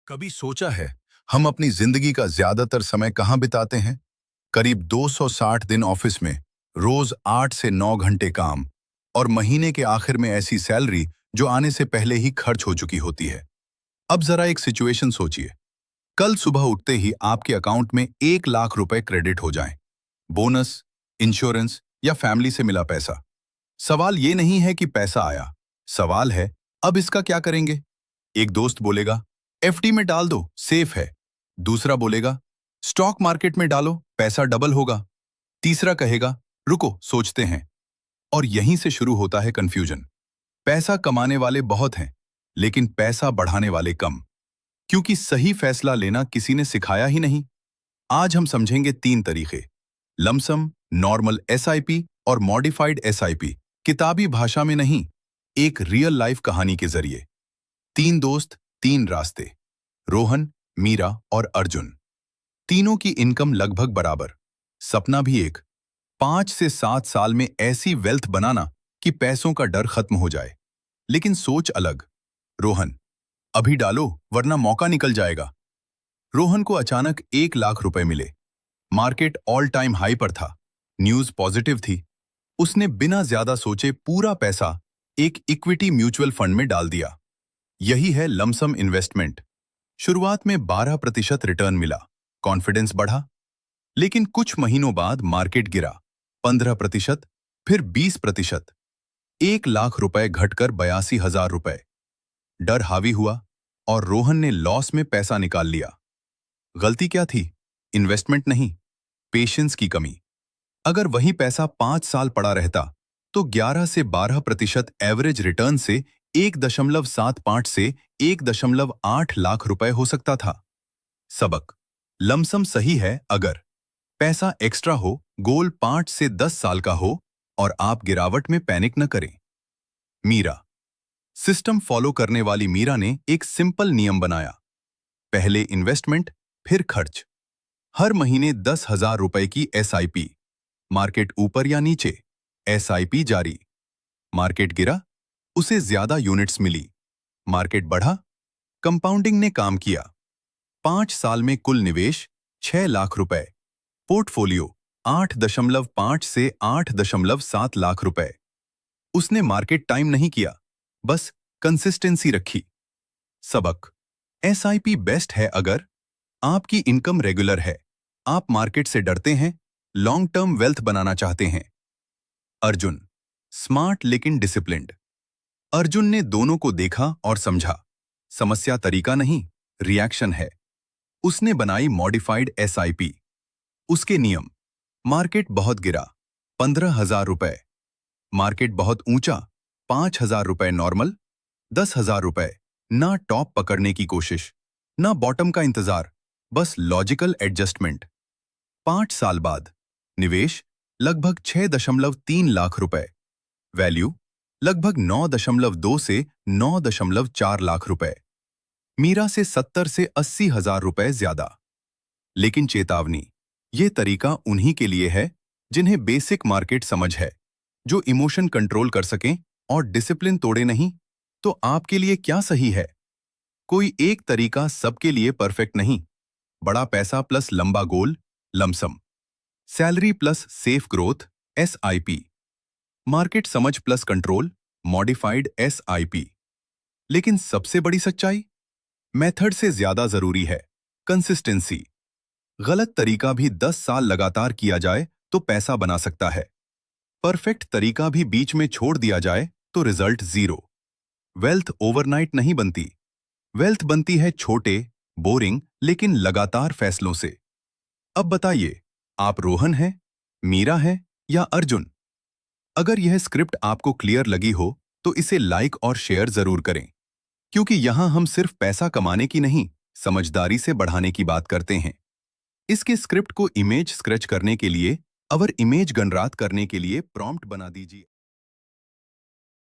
कभी सोचा है हम अपनी जिंदगी का ज्यादातर समय कहाँ बिताते हैं? करीब 260 दिन ऑफिस में, रोज 8 से 9 घंटे काम और महीने के आखिर में ऐसी सैलरी जो आने से पहले ही खर्च हो चुकी होती है। अब जरा एक सिचुएशन सोचिए। कल सुबह उठते ही आपके अकाउंट में 1 लाख रुपए क्रेडिट हो जाएं। बोनस, इंश्योरेंस या फैमिली से मिला पैसा। सवाल ये नहीं है कि पैसा आया, सवाल है अब इसका क्या करेंगे? एक दोस्त बोलेगा एफडी में डाल दो, सेफ है। दूसरा बोलेगा स्टॉक मार्केट में डालो, पैसा डबल होगा। तीसरा कहेगा रुको सोचते हैं। और यहीं से शुरू होता है कंफ्यूजन। पैसा कमाने वाले बहुत हैं, लेकिन पैसा बढ़ाने वाले कम, क्योंकि सही फैसला लेना किसी ने सिखाया ही नहीं। आज हम समझेंगे 3 तरीके: लमसम, नॉर्मल एसआईपी और मॉडिफाइड एसआईपी। किताबी भाषा में नहीं, एक रियल लाइफ कहानी के जरिए। 3 दोस्त, 3 रास्ते। रोहन, मीरा और अर्जुन। तीनों की इनकम लगभग बराबर। सपना भी एक, 5 से 7 साल में ऐसी वेल्थ बनाना कि पैसों का डर खत्म हो जाए। लेकिन सोच अलग। रोहन, अभी डालो वरना मौका निकल जाएगा। रोहन को अचानक 1 लाख रुपए मिले। मार्केट ऑल टाइम हाई पर था, न्यूज पॉजिटिव थी। उसने बिना ज्यादा सोचे पूरा पैसा एक इक्विटी म्यूचुअल फंड में डाल दिया। यही है लमसम इन्वेस्टमेंट। शुरुआत में 12% रिटर्न मिला, कॉन्फिडेंस बढ़ा। लेकिन कुछ महीनों बाद मार्केट गिरा, 15%, फिर 20%। 1 लाख रुपए घटकर 82,000 रुपए। डर हावी हुआ और रोहन ने लॉस में पैसा निकाल लिया। गलती क्या थी? इन्वेस्टमेंट नहीं, पेशेंस की कमी। अगर वही पैसा 5 साल पड़ा रहता तो 11 से 12% एवरेज रिटर्न से 1.75 से 1.8 लाख रुपए हो सकता था। सबक: लमसम सही है अगर पैसा एक्स्ट्रा हो, गोल 5 से 10 साल का हो और आप गिरावट में पैनिक न करें। मीरा। सिस्टम फॉलो करने वाली मीरा ने एक सिंपल नियम बनाया। पहले इन्वेस्टमेंट, फिर खर्च। हर महीने 10,000 रुपए की एसआईपी। मार्केट ऊपर या नीचे, एसआईपी जारी। मार्केट गिरा, उसे ज्यादा यूनिट्स मिली। मार्केट बढ़ा, कंपाउंडिंग ने काम किया। 5 साल में कुल निवेश 6 लाख रुपए। पोर्टफोलियो 8.5 से 8.7 लाख रुपए। उसने मार्केट टाइम नहीं किया, बस कंसिस्टेंसी रखी। सबक: एसआईपी बेस्ट है अगर आपकी इनकम रेगुलर है, आप मार्केट से डरते हैं, लॉन्ग टर्म वेल्थ बनाना चाहते हैं। अर्जुन। स्मार्ट लेकिन डिसिप्लिन्ड। अर्जुन ने दोनों को देखा और समझा। समस्या तरीका नहीं, रिएक्शन है। उसने बनाई मॉडिफाइड एसआईपी। उसके नियम: मार्केट बहुत गिरा, 15,000 रुपए। मार्केट बहुत ऊंचा, 5,000 रुपए नॉर्मल। 10,000 रुपए। ना टॉप पकड़ने की कोशिश, ना बॉटम का इंतजार, बस लॉजिकल एडजस्टमेंट। 5 साल बाद निवेश लगभग 6.3 लाख रुपए। वैल्यू लगभग 9.2 से 9.4 लाख रुपए। मीरा से 70 से 80,000 रुपए ज्यादा। लेकिन चेतावनी: ये तरीका उन्हीं के लिए है जिन्हें बेसिक मार्केट समझ है, जो इमोशन कंट्रोल कर सकें और डिसिप्लिन तोड़े नहीं। तो आपके लिए क्या सही है? कोई एक तरीका सबके लिए परफेक्ट नहीं। बड़ा पैसा प्लस लंबा goal, lump sum. Salary plus safe growth, SIP. Market समझ प्लस कंट्रोल, मॉडिफाइड एसआईपी। लेकिन सबसे बड़ी सच्चाई: मेथड से ज्यादा जरूरी है कंसिस्टेंसी। गलत तरीका भी 10 साल लगातार किया जाए तो पैसा बना सकता है। परफेक्ट तरीका भी बीच में छोड़ दिया जाए तो रिजल्ट जीरो। वेल्थ ओवरनाइट नहीं बनती। वेल्थ बनती है छोटे, बोरिंग लेकिन लगातार फैसलों से। अब बताइए, आप रोहन हैं, मीरा हैं या अर्जुन? अगर यह स्क्रिप्ट आपको क्लियर लगी हो तो इसे लाइक और शेयर जरूर करें, क्योंकि यहां हम सिर्फ पैसा कमाने की नहीं, समझदारी से बढ़ाने की बात करते हैं। इसके स्क्रिप्ट को इमेज स्क्रैच करने के लिए और इमेज जनरेट करने के लिए प्रॉम्प्ट बना दीजिए।